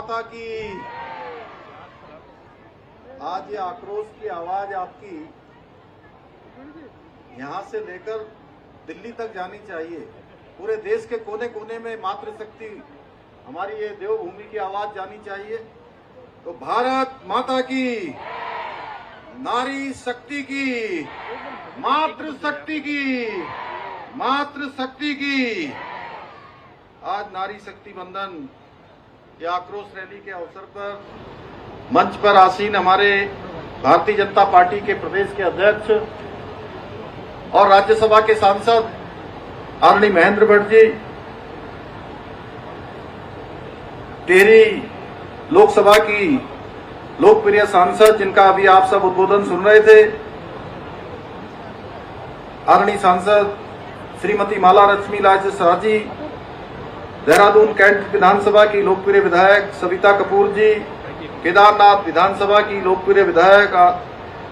माता की। आज ये आक्रोश की आवाज आपकी यहां से लेकर दिल्ली तक जानी चाहिए। पूरे देश के कोने कोने में मातृशक्ति हमारी ये देवभूमि की आवाज जानी चाहिए। तो भारत माता की, नारी शक्ति की, मातृशक्ति की, मातृशक्ति की। आज नारी शक्ति बंधन ये आक्रोश रैली के अवसर पर मंच पर आसीन हमारे भारतीय जनता पार्टी के प्रदेश के अध्यक्ष और राज्यसभा के सांसद आदरणीय महेंद्र भट्ट जी, टिहरी लोकसभा की लोकप्रिय सांसद जिनका अभी आप सब उद्बोधन सुन रहे थे, आदरणीय सांसद श्रीमती माला लक्ष्मी शाह जी, देहरादून कैंट विधानसभा की लोकप्रिय विधायक सविता कपूर जी, केदारनाथ विधानसभा की लोकप्रिय विधायक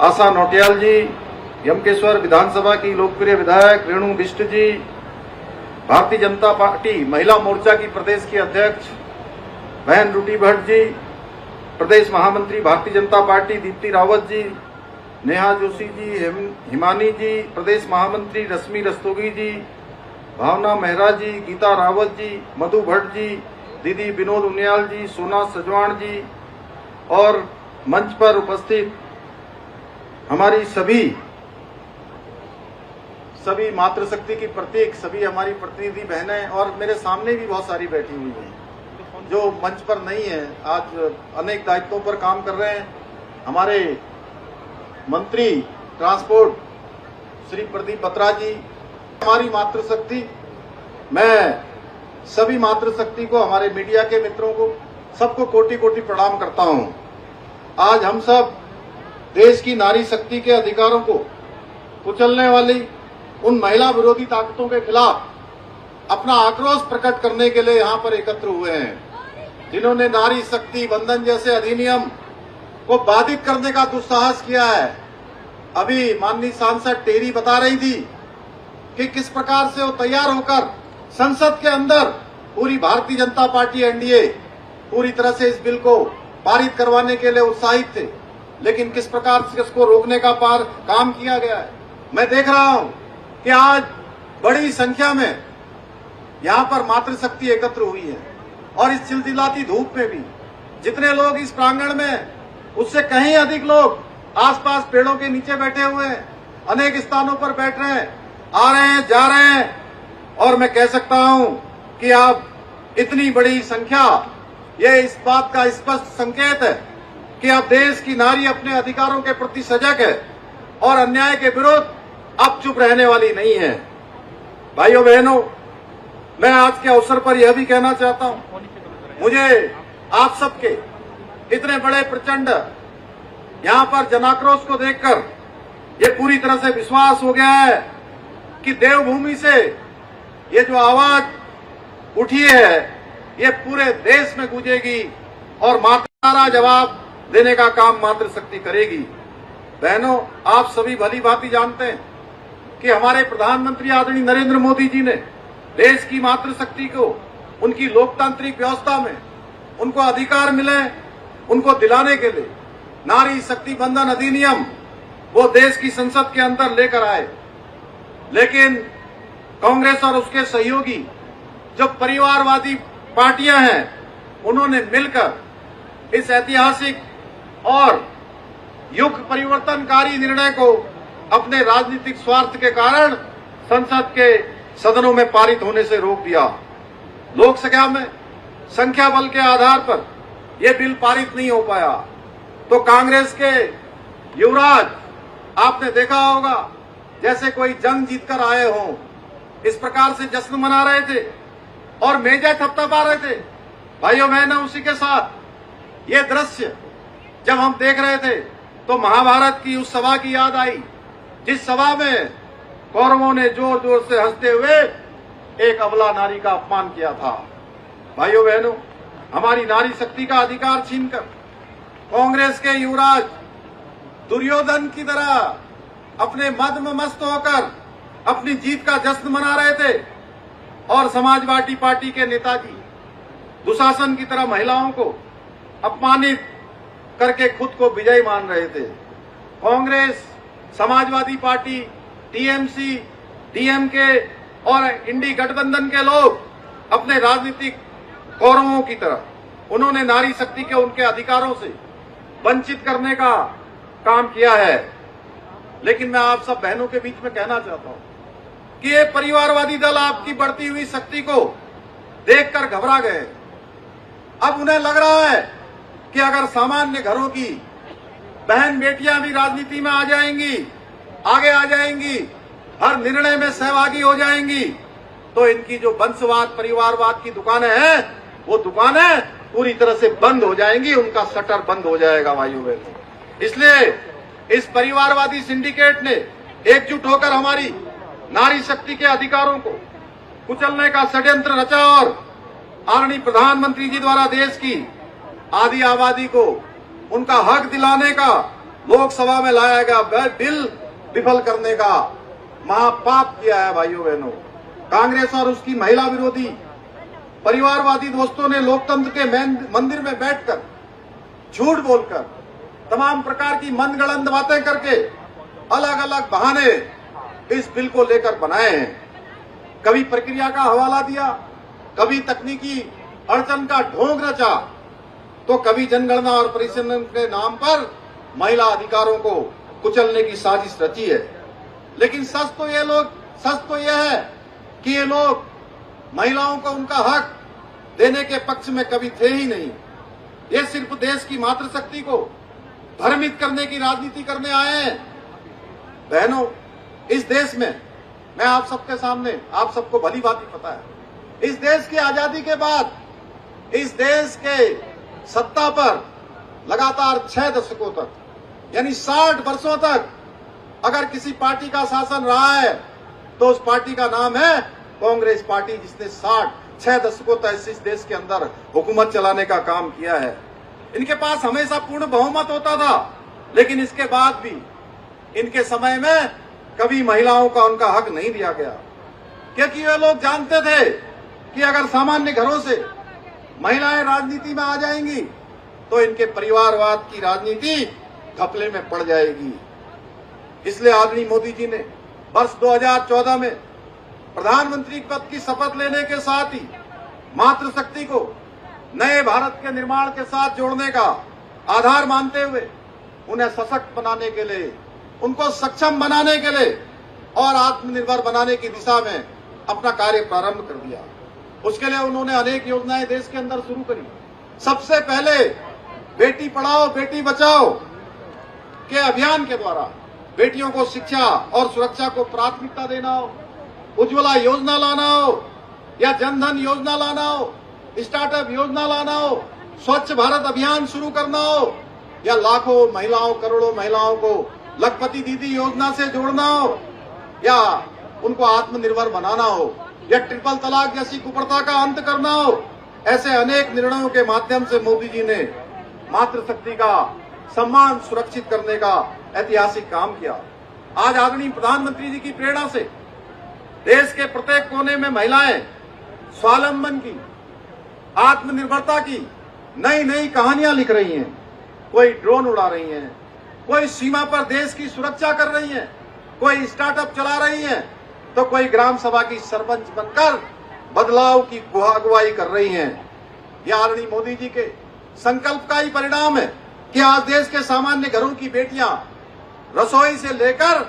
आशा नौटियाल जी, यमकेश्वर विधानसभा की लोकप्रिय विधायक रेणु बिष्ट जी, भारतीय जनता पार्टी महिला मोर्चा की प्रदेश की अध्यक्ष बहन रूटी भट्ट जी, प्रदेश महामंत्री भारतीय जनता पार्टी दीप्ति रावत जी, नेहा जोशी जी, हिमानी जी, प्रदेश महामंत्री रश्मि रस्तोगी जी, भावना मेहरा जी, गीता रावत जी, मधु भट्ट जी, दीदी विनोद उनियाल जी, सोना सजवाण जी और मंच पर उपस्थित हमारी सभी मातृशक्ति की प्रतीक सभी हमारी प्रतिनिधि बहनें और मेरे सामने भी बहुत सारी बैठी हुई हैं जो मंच पर नहीं है, आज अनेक दायित्वों पर काम कर रहे हैं। हमारे मंत्री ट्रांसपोर्ट श्री प्रदीप बत्रा जी, हमारी मातृशक्ति, मैं सभी मातृशक्ति को, हमारे मीडिया के मित्रों को, सबको कोटि कोटि प्रणाम करता हूं। आज हम सब देश की नारी शक्ति के अधिकारों को कुचलने वाली उन महिला विरोधी ताकतों के खिलाफ अपना आक्रोश प्रकट करने के लिए यहाँ पर एकत्र हुए हैं, जिन्होंने नारी शक्ति बंधन जैसे अधिनियम को बाधित करने का दुस्साहस किया है। अभी माननीय सांसद टेरी बता रही थी कि किस प्रकार से वो तैयार होकर संसद के अंदर पूरी भारतीय जनता पार्टी एनडीए पूरी तरह से इस बिल को पारित करवाने के लिए उत्साहित थे, लेकिन किस प्रकार से इसको रोकने का काम किया गया है। मैं देख रहा हूं कि आज बड़ी संख्या में यहां पर मातृशक्ति एकत्र हुई है और इस चिलचिलाती धूप में भी जितने लोग इस प्रांगण में, उससे कहीं अधिक लोग आसपास पेड़ों के नीचे बैठे हुए हैं, अनेक स्थानों पर बैठ रहे हैं, आ रहे हैं, जा रहे हैं। और मैं कह सकता हूं कि आप इतनी बड़ी संख्या, ये इस बात का स्पष्ट संकेत है कि अब देश की नारी अपने अधिकारों के प्रति सजग है और अन्याय के विरुद्ध अब चुप रहने वाली नहीं है। भाइयों बहनों, मैं आज के अवसर पर यह भी कहना चाहता हूं, मुझे आप सबके इतने बड़े प्रचंड यहां पर जनाक्रोश को देखकर ये पूरी तरह से विश्वास हो गया है कि देवभूमि से ये जो आवाज उठी है ये पूरे देश में गूंजेगी और मातारा जवाब देने का काम मातृशक्ति करेगी। बहनों, आप सभी भली भांति जानते हैं कि हमारे प्रधानमंत्री आदरणीय नरेंद्र मोदी जी ने देश की मातृशक्ति को उनकी लोकतांत्रिक व्यवस्था में उनको अधिकार मिले, उनको दिलाने के लिए नारी शक्ति बंधन अधिनियम वो देश की संसद के अंदर लेकर आए। लेकिन कांग्रेस और उसके सहयोगी जो परिवारवादी पार्टियां हैं, उन्होंने मिलकर इस ऐतिहासिक और युग परिवर्तनकारी निर्णय को अपने राजनीतिक स्वार्थ के कारण संसद के सदनों में पारित होने से रोक दिया। लोकसभा में संख्या बल के आधार पर यह बिल पारित नहीं हो पाया, तो कांग्रेस के युवराज आपने देखा होगा जैसे कोई जंग जीतकर आए हों, इस प्रकार से जश्न मना रहे थे और मेजा थपथपा रहे थे। भाइयों बहनों, उसी के साथ ये दृश्य जब हम देख रहे थे तो महाभारत की उस सभा की याद आई जिस सभा में कौरवों ने जोर जोर से हंसते हुए एक अबला नारी का अपमान किया था। भाइयों बहनों, हमारी नारी शक्ति का अधिकार छीनकर कांग्रेस के युवराज दुर्योधन की तरह अपने मद में मस्त होकर अपनी जीत का जश्न मना रहे थे और समाजवादी पार्टी के नेताजी दुशासन की तरह महिलाओं को अपमानित करके खुद को विजयी मान रहे थे। Congress, Samajwadi party, TMC, DMK और इंडी गठबंधन के लोग अपने राजनीतिक कौरवों की तरह उन्होंने नारी शक्ति के उनके अधिकारों से वंचित करने का काम किया है। लेकिन मैं आप सब बहनों के बीच में कहना चाहता हूं कि ये परिवारवादी दल आपकी बढ़ती हुई शक्ति को देखकर घबरा गए। अब उन्हें लग रहा है कि अगर सामान्य घरों की बहन बेटियां भी राजनीति में आ जाएंगी, आगे आ जाएंगी, हर निर्णय में सहभागी हो जाएंगी, तो इनकी जो वंशवाद परिवारवाद की दुकानें हैं वो दुकानें पूरी तरह से बंद हो जाएंगी, उनका शटर बंद हो जाएगा भाइयों बहनों। इसलिए इस परिवारवादी सिंडिकेट ने एकजुट होकर हमारी नारी शक्ति के अधिकारों को कुचलने का षड्यंत्र रचा और आदरणीय प्रधानमंत्री जी द्वारा देश की आधी आबादी को उनका हक दिलाने का लोकसभा में लाया गया बिल विफल करने का महापाप किया है भाइयों बहनों। कांग्रेस और उसकी महिला विरोधी परिवारवादी दोस्तों ने लोकतंत्र के मंदिर में बैठकर झूठ बोलकर तमाम प्रकार की मनगढ़ंत बातें करके अलग अलग बहाने इस बिल को लेकर बनाए हैं। कभी प्रक्रिया का हवाला दिया, कभी तकनीकी अड़चन का ढोंग रचा, तो कभी जनगणना और परिसंघ के नाम पर महिला अधिकारों को कुचलने की साजिश रची है। लेकिन सच तो यह है कि ये लोग महिलाओं को उनका हक देने के पक्ष में कभी थे ही नहीं। ये सिर्फ देश की मातृशक्ति को भ्रमित करने की राजनीति करने आए हैं। बहनों, इस देश में मैं आप सबके सामने, आप सबको भली भांति पता है, इस देश की आजादी के बाद इस देश के सत्ता पर लगातार 6 दशकों तक यानी 60 वर्षों तक अगर किसी पार्टी का शासन रहा है तो उस पार्टी का नाम है कांग्रेस पार्टी, जिसने 6 दशकों तक इस देश के अंदर हुकूमत चलाने का काम किया है। इनके पास हमेशा पूर्ण बहुमत होता था, लेकिन इसके बाद भी इनके समय में कभी महिलाओं का उनका हक नहीं दिया गया, क्योंकि वे लोग जानते थे कि अगर सामान्य घरों से महिलाएं राजनीति में आ जाएंगी तो इनके परिवारवाद की राजनीति घपले में पड़ जाएगी। इसलिए आदरणीय मोदी जी ने वर्ष 2014 में प्रधानमंत्री पद की शपथ लेने के साथ ही मातृशक्ति को नए भारत के निर्माण के साथ जोड़ने का आधार मानते हुए उन्हें सशक्त बनाने के लिए, उनको सक्षम बनाने के लिए और आत्मनिर्भर बनाने की दिशा में अपना कार्य प्रारंभ कर दिया। उसके लिए उन्होंने अनेक योजनाएं देश के अंदर शुरू करी। सबसे पहले बेटी पढ़ाओ बेटी बचाओ के अभियान के द्वारा बेटियों को शिक्षा और सुरक्षा को प्राथमिकता देना हो, उज्ज्वला योजना लाना हो या जनधन योजना लाना हो, स्टार्टअप योजना लाना हो, स्वच्छ भारत अभियान शुरू करना हो या लाखों महिलाओं, करोड़ों महिलाओं को लखपति दीदी योजना से जोड़ना हो या उनको आत्मनिर्भर बनाना हो या ट्रिपल तलाक जैसी कुप्रथा का अंत करना हो, ऐसे अनेक निर्णयों के माध्यम से मोदी जी ने मातृशक्ति का सम्मान सुरक्षित करने का ऐतिहासिक काम किया। आज आदरणीय प्रधानमंत्री जी की प्रेरणा से देश के प्रत्येक कोने में महिलाएं स्वावलंबन की, आत्मनिर्भरता की नई नई कहानियां लिख रही हैं। कोई ड्रोन उड़ा रही हैं, कोई सीमा पर देश की सुरक्षा कर रही हैं, कोई स्टार्टअप चला रही हैं, तो कोई ग्राम सभा की सरपंच बनकर बदलाव की अगुवाई कर रही हैं। यह आदरणीय मोदी जी के संकल्प का ही परिणाम है कि आज देश के सामान्य घरों की बेटियां रसोई से लेकर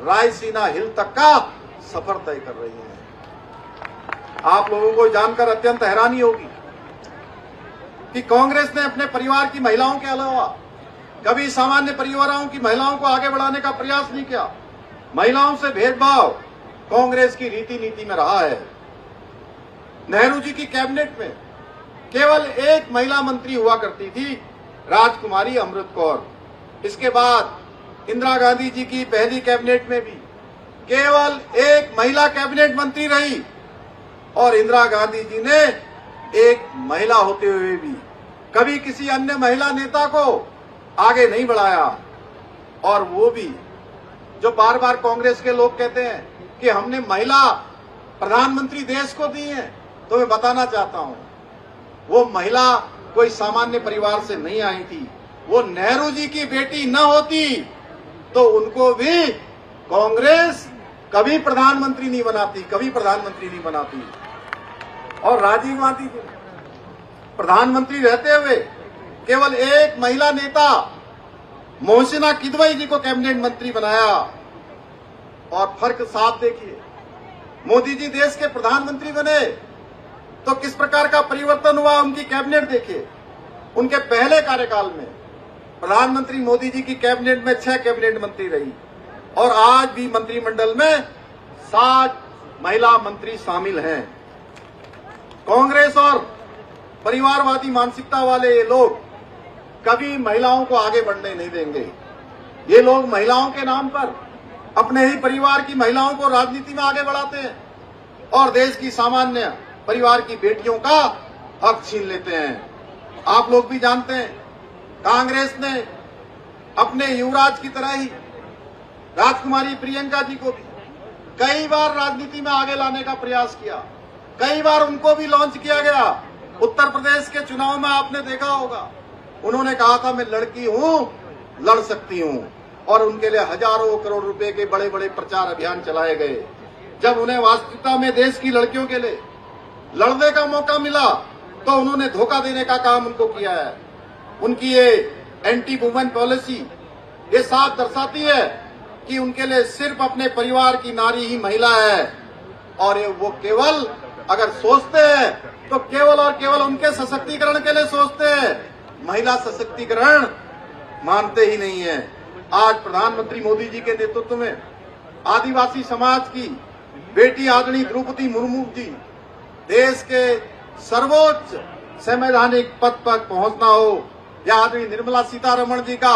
रायसीना हिल तक का सफर तय कर रही हैं। आप लोगों को जानकर अत्यंत हैरानी होगी कि कांग्रेस ने अपने परिवार की महिलाओं के अलावा कभी सामान्य परिवारों की महिलाओं को आगे बढ़ाने का प्रयास नहीं किया। महिलाओं से भेदभाव कांग्रेस की रीति नीति में रहा है। नेहरू जी की कैबिनेट में केवल एक महिला मंत्री हुआ करती थी, राजकुमारी अमृत कौर। इसके बाद इंदिरा गांधी जी की पहली कैबिनेट में भी केवल एक महिला कैबिनेट मंत्री रही और इंदिरा गांधी जी ने एक महिला होते हुए भी कभी किसी अन्य महिला नेता को आगे नहीं बढ़ाया। और वो भी जो बार बार कांग्रेस के लोग कहते हैं कि हमने महिला प्रधानमंत्री देश को दी है, तो मैं बताना चाहता हूं वो महिला कोई सामान्य परिवार से नहीं आई थी। वो नेहरू जी की बेटी न होती तो उनको भी कांग्रेस कभी प्रधानमंत्री नहीं बनाती। और राजीव गांधी जी प्रधानमंत्री रहते हुए केवल एक महिला नेता मोहसिना किदवई जी को कैबिनेट मंत्री बनाया। और फर्क साफ देखिए, मोदी जी देश के प्रधानमंत्री बने तो किस प्रकार का परिवर्तन हुआ, उनकी कैबिनेट देखिए। उनके पहले कार्यकाल में प्रधानमंत्री मोदी जी की कैबिनेट में 6 कैबिनेट मंत्री रही और आज भी मंत्रिमंडल में 7 महिला मंत्री शामिल हैं। कांग्रेस और परिवारवादी मानसिकता वाले ये लोग कभी महिलाओं को आगे बढ़ने नहीं देंगे। ये लोग महिलाओं के नाम पर अपने ही परिवार की महिलाओं को राजनीति में आगे बढ़ाते हैं और देश की सामान्य परिवार की बेटियों का हक छीन लेते हैं। आप लोग भी जानते हैं, कांग्रेस ने अपने युवराज की तरह ही राजकुमारी प्रियंका जी को भी कई बार राजनीति में आगे लाने का प्रयास किया, कई बार उनको भी लॉन्च किया गया। उत्तर प्रदेश के चुनाव में आपने देखा होगा, उन्होंने कहा था मैं लड़की हूं, लड़ सकती हूं, और उनके लिए हजारों करोड़ रुपए के बड़े बड़े प्रचार अभियान चलाए गए। जब उन्हें वास्तविकता में देश की लड़कियों के लिए लड़ने का मौका मिला तो उन्होंने धोखा देने का काम उनको किया है। उनकी ये एंटी वुमेन पॉलिसी ये साफ दर्शाती है कि उनके लिए सिर्फ अपने परिवार की नारी ही महिला है और ये वो केवल अगर सोचते हैं तो केवल और केवल उनके सशक्तिकरण के लिए सोचते हैं, महिला सशक्तिकरण मानते ही नहीं है। आज प्रधानमंत्री मोदी जी के नेतृत्व में आदिवासी समाज की बेटी आदरणीय द्रौपदी मुर्मू जी देश के सर्वोच्च संवैधानिक पद पर पहुंचना हो, या आदरणीय निर्मला सीतारमण जी का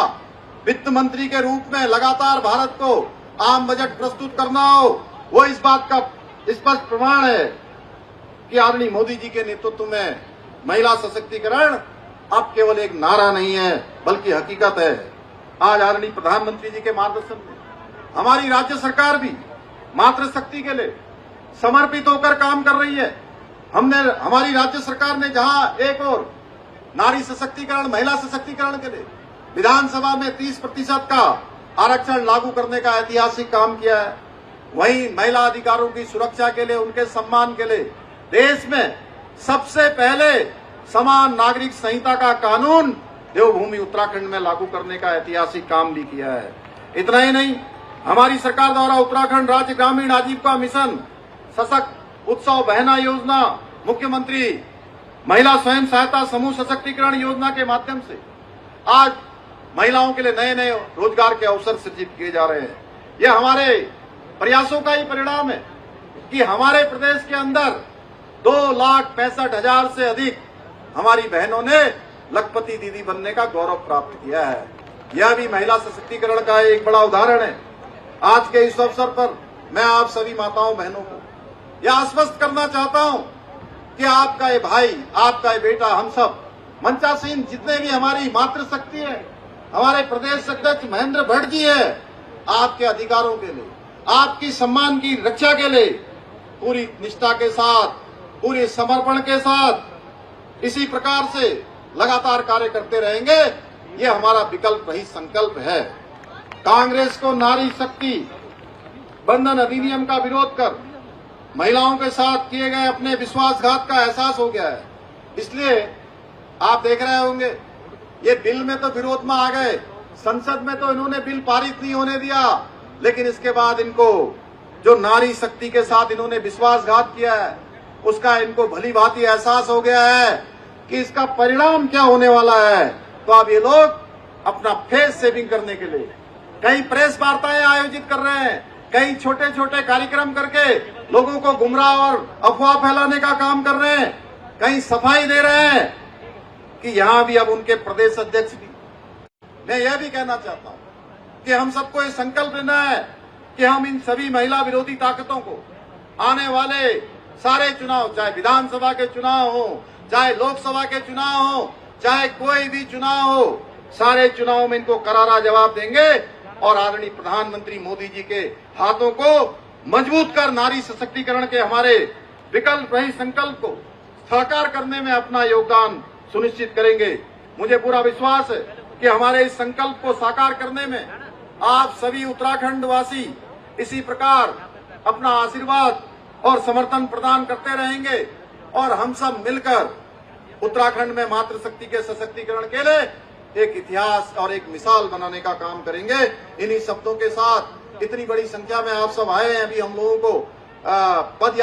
वित्त मंत्री के रूप में लगातार भारत को आम बजट प्रस्तुत करना हो, वो इस बात का स्पष्ट प्रमाण है कि आदरणीय मोदी जी के नेतृत्व में महिला सशक्तिकरण अब केवल एक नारा नहीं है बल्कि हकीकत है। आज आदरणीय प्रधानमंत्री जी के मार्गदर्शन में हमारी राज्य सरकार भी मातृशक्ति के लिए समर्पित होकर काम कर रही है। हमारी राज्य सरकार ने जहां एक और नारी सशक्तिकरण, महिला सशक्तिकरण के लिए विधानसभा में 30% का आरक्षण लागू करने का ऐतिहासिक काम किया है, वहीं महिला अधिकारों की सुरक्षा के लिए, उनके सम्मान के लिए देश में सबसे पहले समान नागरिक संहिता का कानून देवभूमि उत्तराखंड में लागू करने का ऐतिहासिक काम भी किया है। इतना ही नहीं, हमारी सरकार द्वारा उत्तराखंड राज्य ग्रामीण आजीविका मिशन, सशक्त उत्सव बहना योजना, मुख्यमंत्री महिला स्वयं सहायता समूह सशक्तिकरण योजना के माध्यम से आज महिलाओं के लिए नए नए रोजगार के अवसर सृजित किए जा रहे हैं। यह हमारे प्रयासों का ही परिणाम है कि हमारे प्रदेश के अंदर 2,65,000 से अधिक हमारी बहनों ने लखपति दीदी बनने का गौरव प्राप्त किया है। यह भी महिला सशक्तिकरण का एक बड़ा उदाहरण है। आज के इस अवसर पर मैं आप सभी माताओं बहनों को यह आश्वस्त करना चाहता हूं कि आपका ये भाई, आपका ये बेटा, हम सब मंचासीन जितने भी हमारी मातृशक्ति है, हमारे प्रदेश अध्यक्ष महेंद्र भट्ट जी है, आपके अधिकारों के लिए, आपकी सम्मान की रक्षा के लिए पूरी निष्ठा के साथ, पूरे समर्पण के साथ इसी प्रकार से लगातार कार्य करते रहेंगे। ये हमारा विकल्प नहीं संकल्प है। कांग्रेस को नारी शक्ति बंधन अधिनियम का विरोध कर महिलाओं के साथ किए गए अपने विश्वासघात का एहसास हो गया है। इसलिए आप देख रहे होंगे ये बिल में तो विरोध में आ गए, संसद में तो इन्होंने बिल पारित नहीं होने दिया, लेकिन इसके बाद इनको जो नारी शक्ति के साथ इन्होंने विश्वासघात किया है उसका इनको भली भांति एहसास हो गया है कि इसका परिणाम क्या होने वाला है। तो अब ये लोग अपना फेस सेविंग करने के लिए कई प्रेस वार्ताएं आयोजित कर रहे हैं, कई छोटे छोटे कार्यक्रम करके लोगों को गुमराह और अफवाह फैलाने का काम कर रहे हैं, कहीं सफाई दे रहे हैं कि यहां भी अब उनके प्रदेश अध्यक्ष भी। मैं यह भी कहना चाहता हूं कि हम सबको ये संकल्प लेना है कि हम इन सभी महिला विरोधी ताकतों को आने वाले सारे चुनाव, चाहे विधानसभा के चुनाव हो, चाहे लोकसभा के चुनाव हो, चाहे कोई भी चुनाव हो, सारे चुनाव में इनको करारा जवाब देंगे और आदरणीय प्रधानमंत्री मोदी जी के हाथों को मजबूत कर नारी सशक्तिकरण के हमारे विकल्प रहित संकल्प को साकार करने में अपना योगदान सुनिश्चित करेंगे। मुझे पूरा विश्वास है कि हमारे इस संकल्प को साकार करने में आप सभी उत्तराखंड वासी इसी प्रकार अपना आशीर्वाद और समर्थन प्रदान करते रहेंगे और हम सब मिलकर उत्तराखंड में मातृशक्ति के सशक्तिकरण के लिए एक इतिहास और एक मिसाल बनाने का काम करेंगे। इन्हीं शब्दों के साथ इतनी बड़ी संख्या में आप सब आए हैं। अभी हम लोगों को पद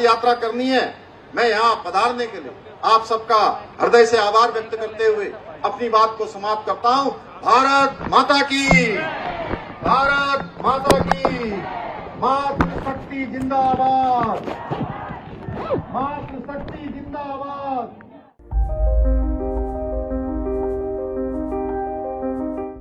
यात्रा करनी है। मैं यहाँ पधारने के लिए आप सबका हृदय से आभार व्यक्त करते हुए अपनी बात को समाप्त करता हूँ। भारत माता की, भारत माता की, मातृशक्ति जिंदाबाद, मातृशक्ति जिंदाबाद।